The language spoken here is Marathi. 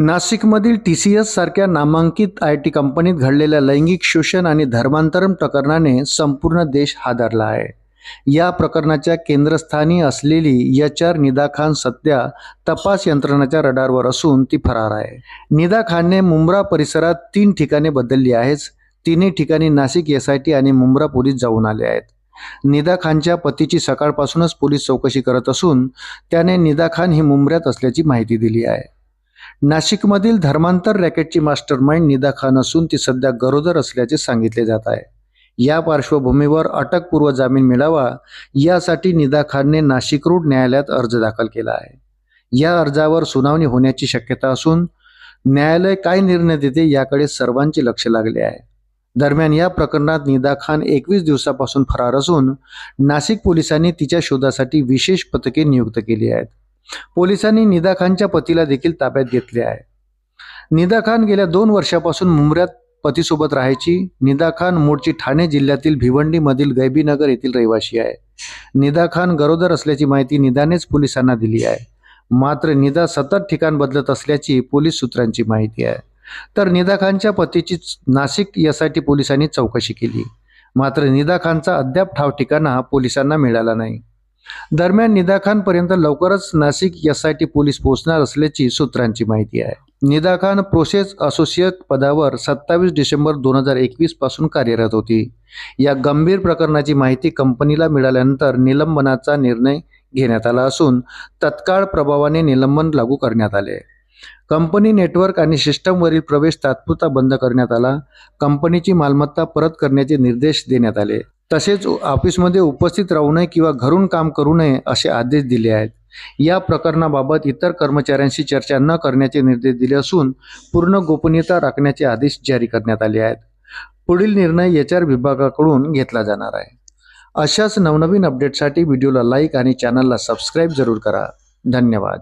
नाशिकमधील TCS सारख्या नामांकित IT कंपनीत घडलेल्या लैंगिक शोषण आणि धर्मांतरण प्रकरणाने संपूर्ण देश हादरला आहे। या प्रकरणाच्या केंद्रस्थानी असलेली HR निदा खान सध्या तपास यंत्रणांच्या रडारवर असून ती फरार आहे। निदा खानने मुंब्रा परिसरात 3 ठिकाणे बदलली आहेत। तिन्ही ठिकाणी नाशिक SIT आणि मुंब्रा पोलीस जाऊन आले आहेत। निदा खानच्या पतीची सकाळपासूनच पोलीस चौकशी करत असून त्याने निदा खान ही मुंब्र्यात असल्याची माहिती दिली आहे। नाशिकमधील धर्मांतर रॅकेटची मास्टरमाइंड निदा खान असून ती सध्या गरोदर असल्याचे सांगितले जात आहे। या पार्श्वभूमीवर अटकपूर्व जामीन मिळावा यासाठी निदा खानने नाशिक रोड न्यायालयात अर्ज दाखल केला आहे। या अर्जावर सुनावणी होण्याची शक्यता असून न्यायालय काय निर्णय देते याकडे सर्वांचे लक्ष लागले आहे। दरम्यान या प्रकरणात निदा खान 21 दिवसापासून फरार असून नाशिक पोलिसांनी तिच्या शोधासाठी विशेष पथके नियुक्त केली आहेत। पोलिसांनी निदा खानच्या पतीला देखील ताब्यात घेतले आहे। निदा खान गेल्या 2 वर्षापासून मुंब्र्यात पतीसोबत राहायची। निदा खान मूळची ठाणे जिल्ह्यातील भिवंडीमधील गैबीनगर येथील रहिवासी आहे। निदा खान गरोदर असल्याची माहिती निदानेच पोलिसांना दिली आहे। मात्र निदा सतत ठिकाण बदलत असल्याची पोलीस सूत्रांची माहिती आहे। तर निदा खानच्या पतीची नाशिक SIT पोलिसांनी चौकशी केली, मात्र निदा खानचा अद्याप ठाव ठिकाणा पोलिसांना मिळाला नाही। दरम्यान निदा खान पर्यंत लवकरच नाशिक SIT पोलीस पोहोचणार असल्याची सूत्रांची माहिती आहे। निदा खान प्रोसेस असोसिएट पदावर 27 डिसेंबर 2021 पासून कार्यरत होती। या गंभीर प्रकरणाची माहिती कंपनीला मिळाल्यानंतर निलंबनाचा निर्णय घेण्यात आला असून तत्काळ प्रभावाने निलंबन लागू करण्यात आले। कंपनी नेटवर्क आणि सिस्टमवरील प्रवेश तात्पुरता बंद करण्यात आला। कंपनीची मालमत्ता परत करण्याचे निर्देश देण्यात आले। तसेच ऑफिसमध्ये उपस्थित राहू नये किंवा घरून काम करू नये असे आदेश दिले आहेत। या प्रकरणाबाबत इतर कर्मचाऱ्यांशी चर्चा न करण्याचे निर्देश दिले असून पूर्ण गोपनीयता राखण्याचे आदेश जारी करण्यात आले आहेत। पुढील निर्णय HR विभागाकडून घेतला जाणार आहे। अशाच नवनवीन अपडेटसाठी व्हिडिओला लाईक आणि चॅनलला सबस्क्राईब जरूर करा। धन्यवाद।